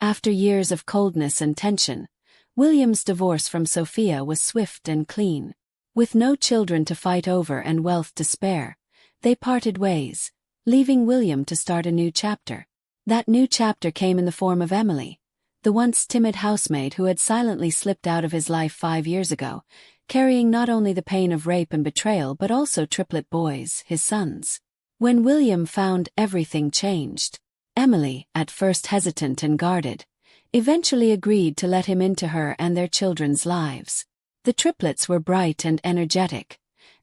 After years of coldness and tension, William's divorce from Sophia was swift and clean. With no children to fight over and wealth to spare, they parted ways, leaving William to start a new chapter. That new chapter came in the form of Emily, the once timid housemaid who had silently slipped out of his life 5 years ago, carrying not only the pain of rape and betrayal but also triplet boys, his sons. When William found everything changed, Emily, at first hesitant and guarded, eventually agreed to let him into her and their children's lives. The triplets were bright and energetic,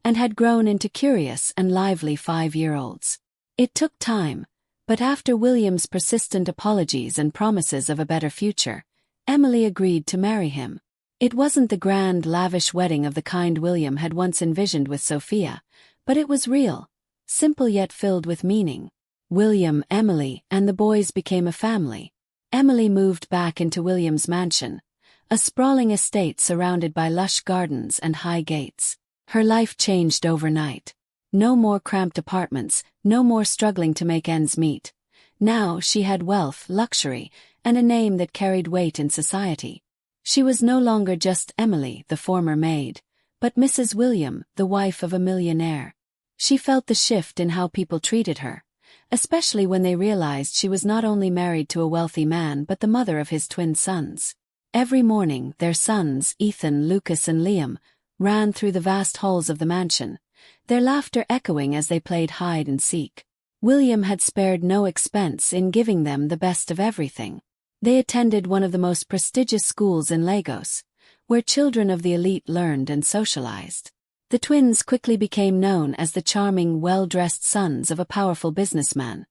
and had grown into curious and lively 5-year-olds. It took time, but after William's persistent apologies and promises of a better future, Emily agreed to marry him. It wasn't the grand, lavish wedding of the kind William had once envisioned with Sophia, but it was real, simple yet filled with meaning. William, Emily, and the boys became a family. Emily moved back into William's mansion, a sprawling estate surrounded by lush gardens and high gates. Her life changed overnight. No more cramped apartments, no more struggling to make ends meet. Now she had wealth, luxury, and a name that carried weight in society. She was no longer just Emily, the former maid, but Mrs. William, the wife of a millionaire. She felt the shift in how people treated her, especially when they realized she was not only married to a wealthy man but the mother of his twin sons. Every morning, their sons, Ethan, Lucas and Liam, ran through the vast halls of the mansion, their laughter echoing as they played hide and seek. William had spared no expense in giving them the best of everything. They attended one of the most prestigious schools in Lagos, where children of the elite learned and socialized. The twins quickly became known as the charming, well-dressed sons of a powerful businessman,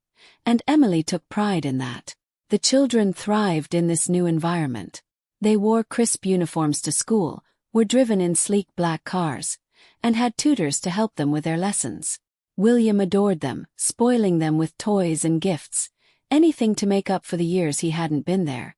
and Emily took pride in that. The children thrived in this new environment. They wore crisp uniforms to school, were driven in sleek black cars, and had tutors to help them with their lessons. William adored them, spoiling them with toys and gifts, anything to make up for the years he hadn't been there.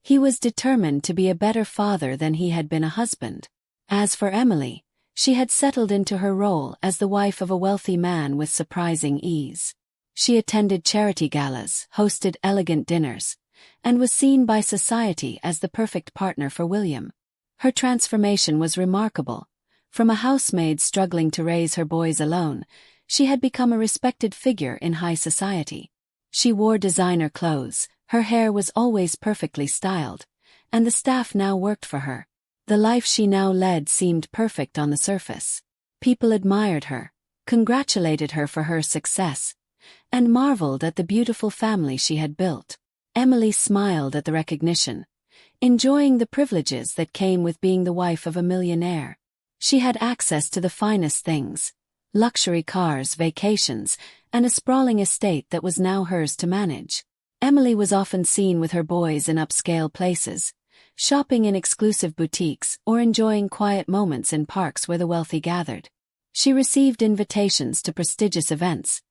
He was determined to be a better father than he had been a husband. As for Emily, she had settled into her role as the wife of a wealthy man with surprising ease. She attended charity galas, hosted elegant dinners, and was seen by society as the perfect partner for William. Her transformation was remarkable. From a housemaid struggling to raise her boys alone, she had become a respected figure in high society. She wore designer clothes, her hair was always perfectly styled, and the staff now worked for her. The life she now led seemed perfect on the surface. People admired her, congratulated her for her success, and marveled at the beautiful family she had built. Emily smiled at the recognition, enjoying the privileges that came with being the wife of a millionaire. She had access to the finest things, luxury cars, vacations, and a sprawling estate that was now hers to manage. Emily was often seen with her boys in upscale places, shopping in exclusive boutiques or enjoying quiet moments in parks where the wealthy gathered. She received invitations to prestigious events,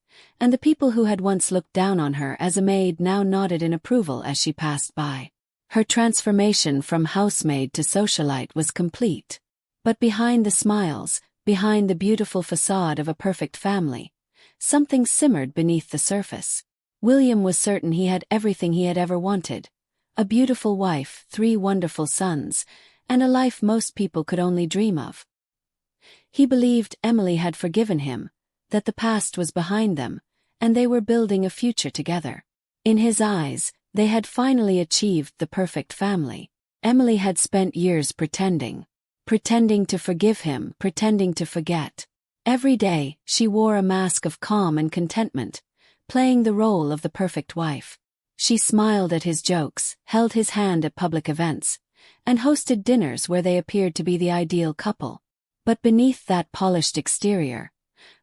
and the people who had once looked down on her as a maid now nodded in approval as she passed by. Her transformation from housemaid to socialite was complete. But behind the smiles, behind the beautiful facade of a perfect family, something simmered beneath the surface. William was certain he had everything he had ever wanted: a beautiful wife, 3 wonderful sons, and a life most people could only dream of. He believed Emily had forgiven him, that the past was behind them, and they were building a future together. In his eyes, they had finally achieved the perfect family. Emily had spent years pretending to forgive him, pretending to forget. Every day, she wore a mask of calm and contentment, playing the role of the perfect wife. She smiled at his jokes, held his hand at public events, and hosted dinners where they appeared to be the ideal couple. But beneath that polished exterior,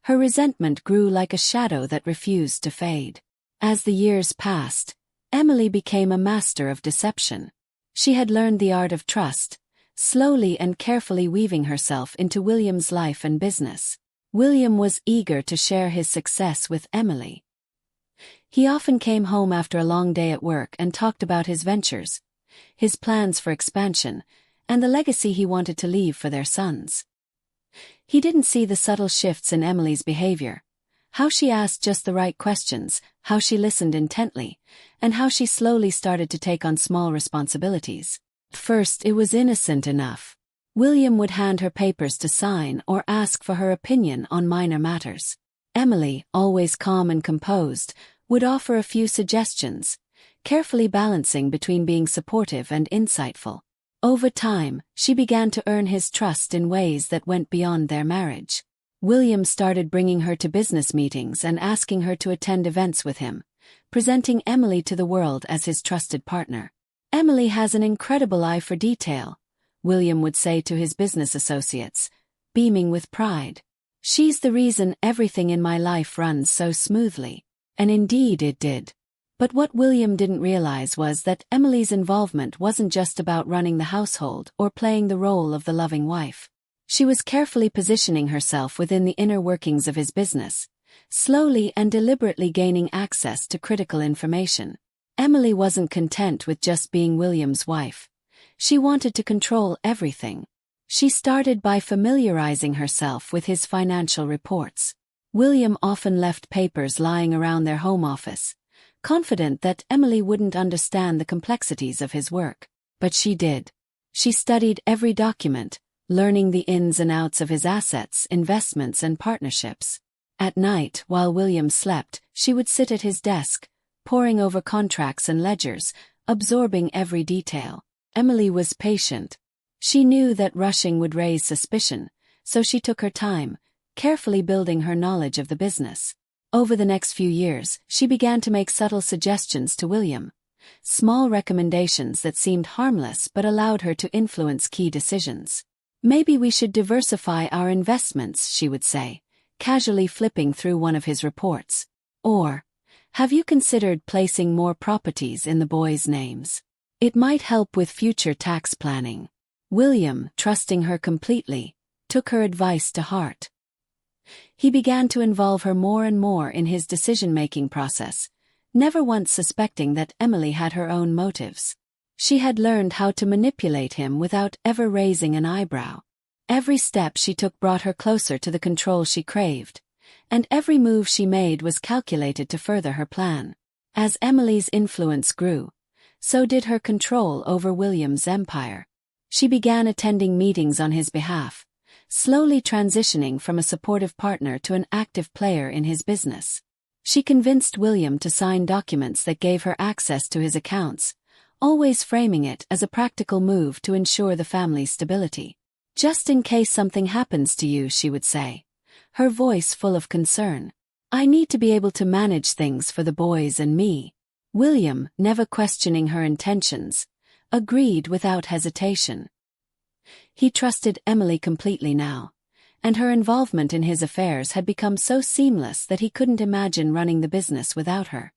her resentment grew like a shadow that refused to fade. As the years passed, Emily became a master of deception. She had learned the art of trust, slowly and carefully weaving herself into William's life and business. William was eager to share his success with Emily. He often came home after a long day at work and talked about his ventures, his plans for expansion, and the legacy he wanted to leave for their sons. He didn't see the subtle shifts in Emily's behavior, How she asked just the right questions, how she listened intently, and how she slowly started to take on small responsibilities. First, it was innocent enough. William would hand her papers to sign or ask for her opinion on minor matters. Emily, always calm and composed, would offer a few suggestions, carefully balancing between being supportive and insightful. Over time, she began to earn his trust in ways that went beyond their marriage. William started bringing her to business meetings and asking her to attend events with him, presenting Emily to the world as his trusted partner. "Emily has an incredible eye for detail," William would say to his business associates, beaming with pride. "She's the reason everything in my life runs so smoothly." And indeed it did. But what William didn't realize was that Emily's involvement wasn't just about running the household or playing the role of the loving wife. She was carefully positioning herself within the inner workings of his business, slowly and deliberately gaining access to critical information. Emily wasn't content with just being William's wife. She wanted to control everything. She started by familiarizing herself with his financial reports. William often left papers lying around their home office, confident that Emily wouldn't understand the complexities of his work. But she did. She studied every document, learning the ins and outs of his assets, investments, and partnerships. At night, while William slept, she would sit at his desk, poring over contracts and ledgers, absorbing every detail. Emily was patient. She knew that rushing would raise suspicion, so she took her time, carefully building her knowledge of the business. Over the next few years, she began to make subtle suggestions to William, small recommendations that seemed harmless but allowed her to influence key decisions. "Maybe we should diversify our investments," she would say, casually flipping through one of his reports. Or, "Have you considered placing more properties in the boys' names? It might help with future tax planning." William, trusting her completely, took her advice to heart. He began to involve her more and more in his decision-making process, never once suspecting that Emily had her own motives. She had learned how to manipulate him without ever raising an eyebrow. Every step she took brought her closer to the control she craved, and every move she made was calculated to further her plan. As Emily's influence grew, so did her control over William's empire. She began attending meetings on his behalf, slowly transitioning from a supportive partner to an active player in his business. She convinced William to sign documents that gave her access to his accounts, always framing it as a practical move to ensure the family's stability. "Just in case something happens to you," she would say, her voice full of concern. "I need to be able to manage things for the boys and me." William, never questioning her intentions, agreed without hesitation. He trusted Emily completely now, and her involvement in his affairs had become so seamless that he couldn't imagine running the business without her.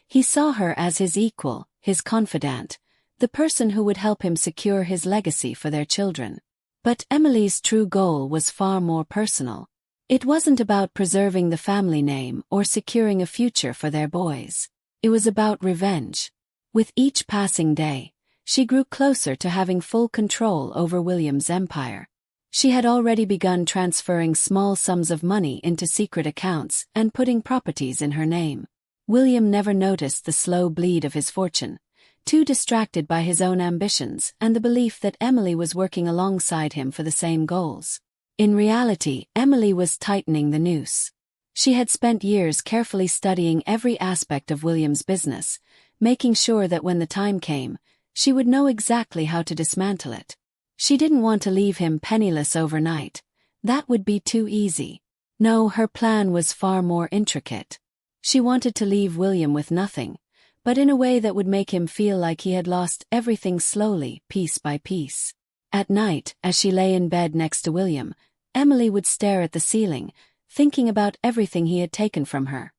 He saw her as his equal, his confidant, the person who would help him secure his legacy for their children. But Emily's true goal was far more personal. It wasn't about preserving the family name or securing a future for their boys. It was about revenge. With each passing day, she grew closer to having full control over William's empire. She had already begun transferring small sums of money into secret accounts and putting properties in her name. William never noticed the slow bleed of his fortune, too distracted by his own ambitions and the belief that Emily was working alongside him for the same goals. In reality, Emily was tightening the noose. She had spent years carefully studying every aspect of William's business, making sure that when the time came, she would know exactly how to dismantle it. She didn't want to leave him penniless overnight. That would be too easy. No, her plan was far more intricate. She wanted to leave William with nothing, but in a way that would make him feel like he had lost everything slowly, piece by piece. At night, as she lay in bed next to William, Emily would stare at the ceiling, thinking about everything he had taken from her.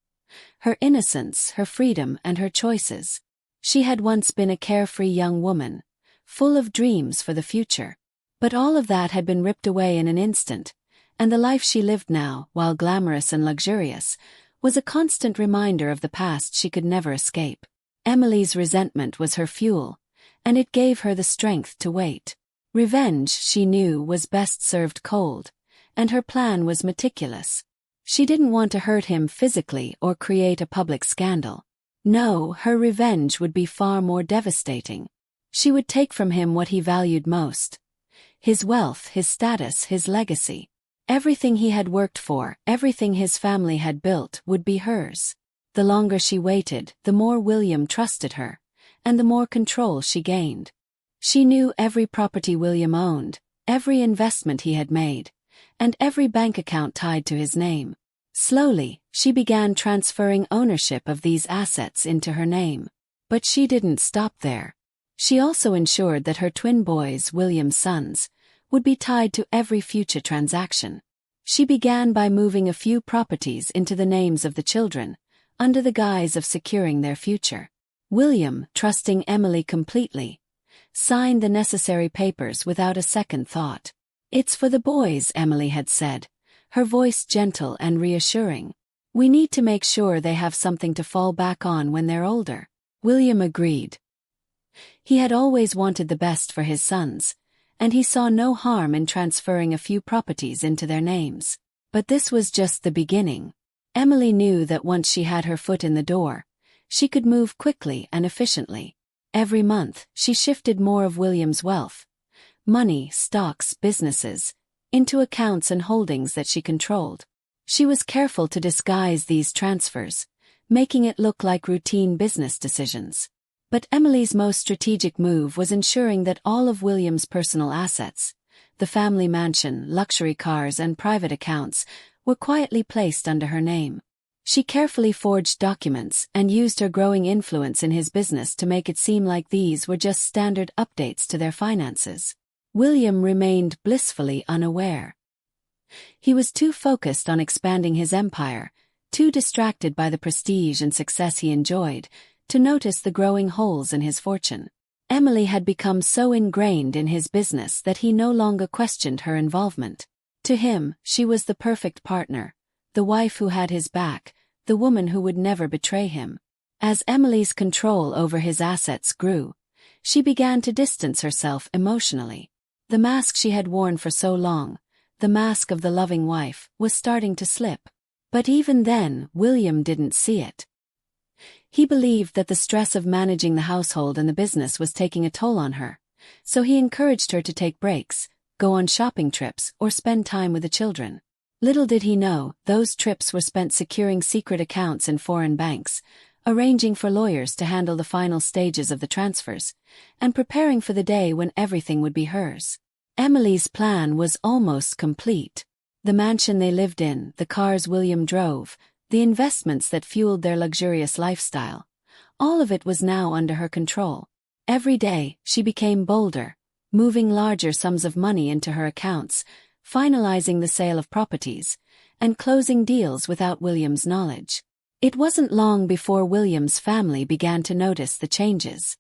Her innocence, her freedom, and her choices. She had once been a carefree young woman, full of dreams for the future. But all of that had been ripped away in an instant, and the life she lived now, while glamorous and luxurious, was a constant reminder of the past she could never escape. Emily's resentment was her fuel, and it gave her the strength to wait. Revenge, she knew, was best served cold, and her plan was meticulous. She didn't want to hurt him physically or create a public scandal. No, her revenge would be far more devastating. She would take from him what he valued most. His wealth, his status, his legacy. Everything he had worked for, everything his family had built, would be hers. The longer she waited, the more William trusted her, and the more control she gained. She knew every property William owned, every investment he had made, and every bank account tied to his name. Slowly, she began transferring ownership of these assets into her name. But she didn't stop there. She also ensured that her twin boys, William's sons, would be tied to every future transaction. She began by moving a few properties into the names of the children, under the guise of securing their future. William, trusting Emily completely, signed the necessary papers without a second thought. "It's for the boys," Emily had said, her voice gentle and reassuring. "We need to make sure they have something to fall back on when they're older." William agreed. He had always wanted the best for his sons, and he saw no harm in transferring a few properties into their names. But this was just the beginning. Emily knew that once she had her foot in the door, she could move quickly and efficiently. Every month, she shifted more of William's wealth, money, stocks, businesses, into accounts and holdings that she controlled. She was careful to disguise these transfers, making it look like routine business decisions. But Emily's most strategic move was ensuring that all of William's personal assets, the family mansion, luxury cars, and private accounts, were quietly placed under her name. She carefully forged documents and used her growing influence in his business to make it seem like these were just standard updates to their finances. William remained blissfully unaware. He was too focused on expanding his empire, too distracted by the prestige and success he enjoyed, to notice the growing holes in his fortune. Emily had become so ingrained in his business that he no longer questioned her involvement. To him, she was the perfect partner, the wife who had his back, the woman who would never betray him. As Emily's control over his assets grew, she began to distance herself emotionally. The mask she had worn for so long, the mask of the loving wife, was starting to slip. But even then, William didn't see it. He believed that the stress of managing the household and the business was taking a toll on her, so he encouraged her to take breaks, go on shopping trips, or spend time with the children. Little did he know, those trips were spent securing secret accounts in foreign banks, arranging for lawyers to handle the final stages of the transfers, and preparing for the day when everything would be hers. Emily's plan was almost complete. The mansion they lived in, the cars William drove, the investments that fueled their luxurious lifestyle, all of it was now under her control. Every day, she became bolder, moving larger sums of money into her accounts, finalizing the sale of properties, and closing deals without William's knowledge. It wasn't long before William's family began to notice the changes.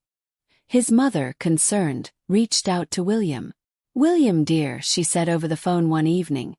His mother, concerned, reached out to William. "William dear," she said over the phone one evening,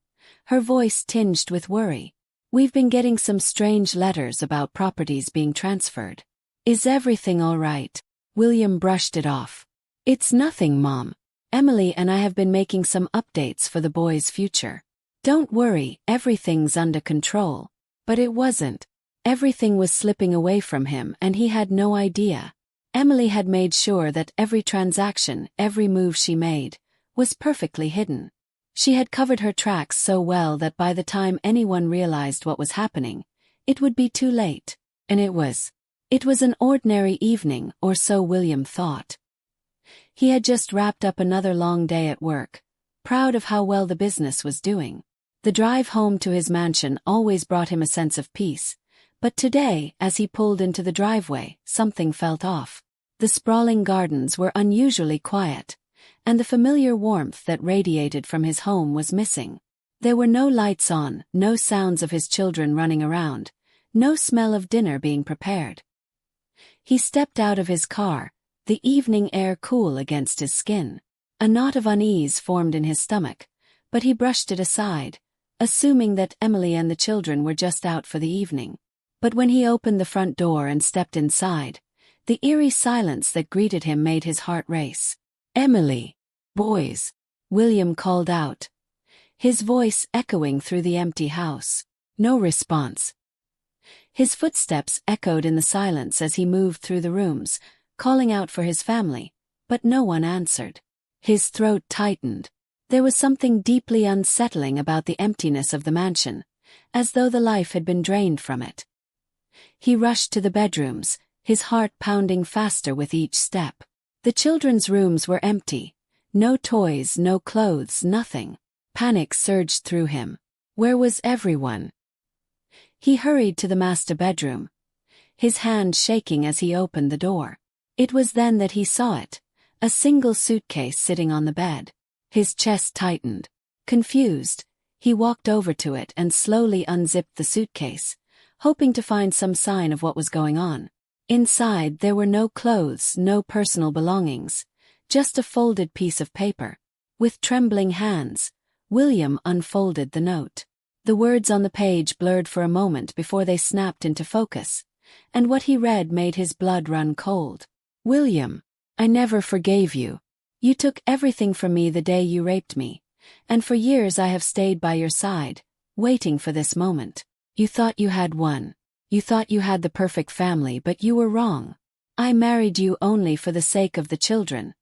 her voice tinged with worry. "We've been getting some strange letters about properties being transferred. Is everything all right?" William brushed it off. "It's nothing, Mom. Emily and I have been making some updates for the boys' future. Don't worry, everything's under control." But it wasn't. Everything was slipping away from him and he had no idea. Emily had made sure that every transaction, every move she made, was perfectly hidden. She had covered her tracks so well that by the time anyone realized what was happening, it would be too late. And it was. It was an ordinary evening, or so William thought. He had just wrapped up another long day at work, proud of how well the business was doing. The drive home to his mansion always brought him a sense of peace, but today, as he pulled into the driveway, something felt off. The sprawling gardens were unusually quiet, and the familiar warmth that radiated from his home was missing. There were no lights on, no sounds of his children running around, no smell of dinner being prepared. He stepped out of his car, the evening air cool against his skin. A knot of unease formed in his stomach, but he brushed it aside, assuming that Emily and the children were just out for the evening. But when he opened the front door and stepped inside, the eerie silence that greeted him made his heart race. "Emily! Boys!" William called out, his voice echoing through the empty house. No response. His footsteps echoed in the silence as he moved through the rooms, calling out for his family, but no one answered. His throat tightened. There was something deeply unsettling about the emptiness of the mansion, as though the life had been drained from it. He rushed to the bedrooms, his heart pounding faster with each step. The children's rooms were empty. No toys, no clothes, nothing. Panic surged through him. Where was everyone? He hurried to the master bedroom, his hand shaking as he opened the door. It was then that he saw it, a single suitcase sitting on the bed. His chest tightened. Confused, he walked over to it and slowly unzipped the suitcase, hoping to find some sign of what was going on. Inside there were no clothes, no personal belongings, just a folded piece of paper. With trembling hands, William unfolded the note. The words on the page blurred for a moment before they snapped into focus, and what he read made his blood run cold. William, I never forgave you. You took everything from me the day you raped me, and for years I have stayed by your side, waiting for this moment. You thought you had won. You thought you had the perfect family, but you were wrong. I married you only for the sake of the children,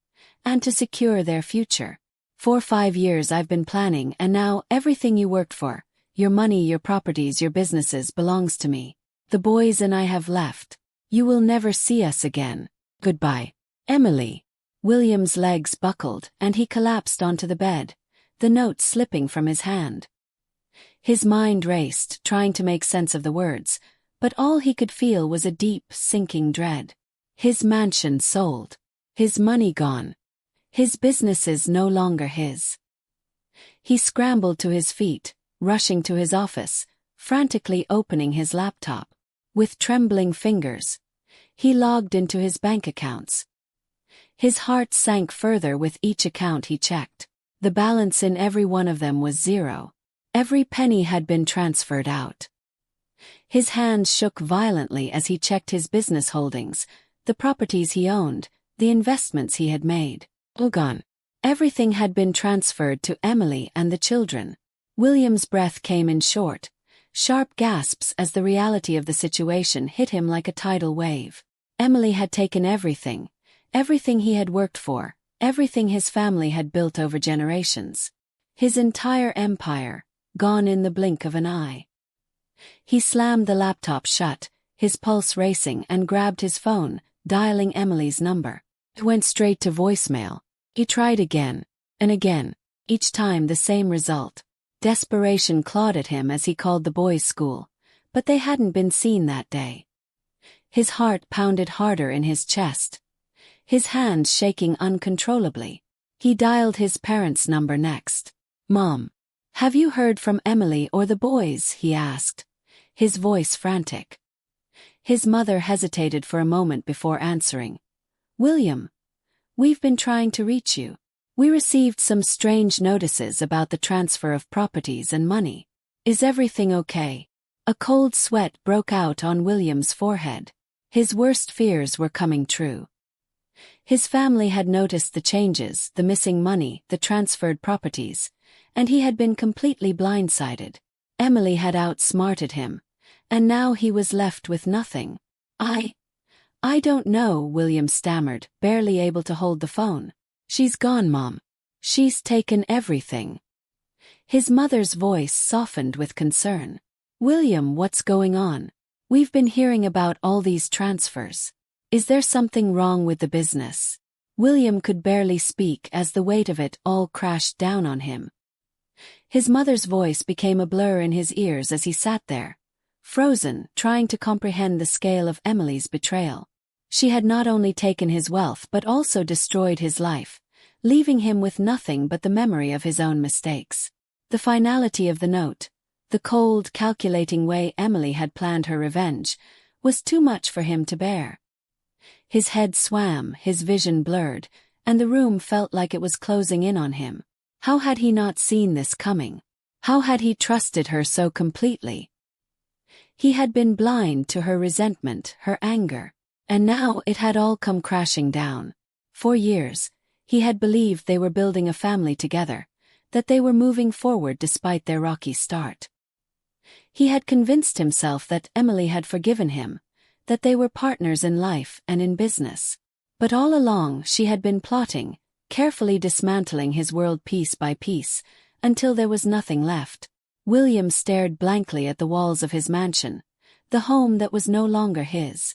and to secure their future. For 5 years I've been planning, and now everything you worked for, your money, your properties, your businesses, belongs to me. The boys and I have left. You will never see us again. Goodbye. Emily. William's legs buckled, and he collapsed onto the bed, the note slipping from his hand. His mind raced, trying to make sense of the words, but all he could feel was a deep, sinking dread. His mansion sold. His money gone. His businesses no longer his. He scrambled to his feet, rushing to his office, frantically opening his laptop. With trembling fingers, he logged into his bank accounts. His heart sank further with each account he checked. The balance in every one of them was 0. Every penny had been transferred out. His hands shook violently as he checked his business holdings, the properties he owned, the investments he had made. All gone. Everything had been transferred to Emily and the children. William's breath came in short, sharp gasps as the reality of the situation hit him like a tidal wave. Emily had taken everything. Everything he had worked for, everything his family had built over generations. His entire empire, gone in the blink of an eye. He slammed the laptop shut, his pulse racing, and grabbed his phone, dialing Emily's number. It went straight to voicemail. He tried again, and again, each time the same result. Desperation clawed at him as he called the boys' school, but they hadn't been seen that day. His heart pounded harder in his chest, his hands shaking uncontrollably. He dialed his parents' number next. "Mom, have you heard from Emily or the boys?" he asked, his voice frantic. His mother hesitated for a moment before answering. "William, we've been trying to reach you. We received some strange notices about the transfer of properties and money. Is everything okay?" A cold sweat broke out on William's forehead. His worst fears were coming true. His family had noticed the changes, the missing money, the transferred properties, and he had been completely blindsided. Emily had outsmarted him, and now he was left with nothing. I don't know," William stammered, barely able to hold the phone. "She's gone, Mom. She's taken everything." His mother's voice softened with concern. "William, what's going on? We've been hearing about all these transfers. Is there something wrong with the business?" William could barely speak as the weight of it all crashed down on him. His mother's voice became a blur in his ears as he sat there, frozen, trying to comprehend the scale of Emily's betrayal. She had not only taken his wealth but also destroyed his life, leaving him with nothing but the memory of his own mistakes. The finality of the note, the cold, calculating way Emily had planned her revenge, was too much for him to bear. His head swam, his vision blurred, and the room felt like it was closing in on him. How had he not seen this coming? How had he trusted her so completely? He had been blind to her resentment, her anger, and now it had all come crashing down. For years, he had believed they were building a family together, that they were moving forward despite their rocky start. He had convinced himself that Emily had forgiven him, that they were partners in life and in business. But all along she had been plotting, carefully dismantling his world piece by piece, until there was nothing left. William stared blankly at the walls of his mansion, the home that was no longer his.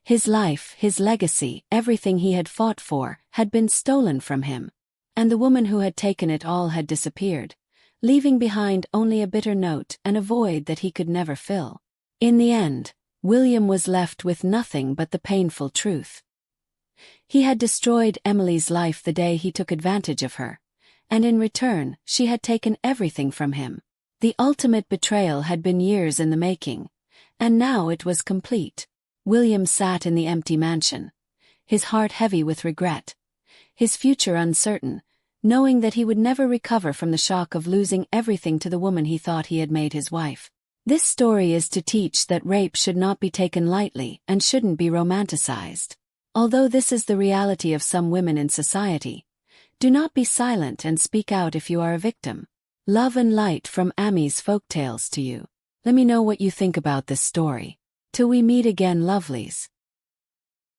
His life, his legacy, everything he had fought for, had been stolen from him. And the woman who had taken it all had disappeared, leaving behind only a bitter note and a void that he could never fill. In the end, William was left with nothing but the painful truth. He had destroyed Emily's life the day he took advantage of her, and in return she had taken everything from him. The ultimate betrayal had been years in the making, and now it was complete. William sat in the empty mansion, his heart heavy with regret, his future uncertain, knowing that he would never recover from the shock of losing everything to the woman he thought he had made his wife. This story is to teach that rape should not be taken lightly and shouldn't be romanticized. Although this is the reality of some women in society, do not be silent and speak out if you are a victim. Love and light from Amy's Folktales to you. Let me know what you think about this story. Till we meet again, lovelies.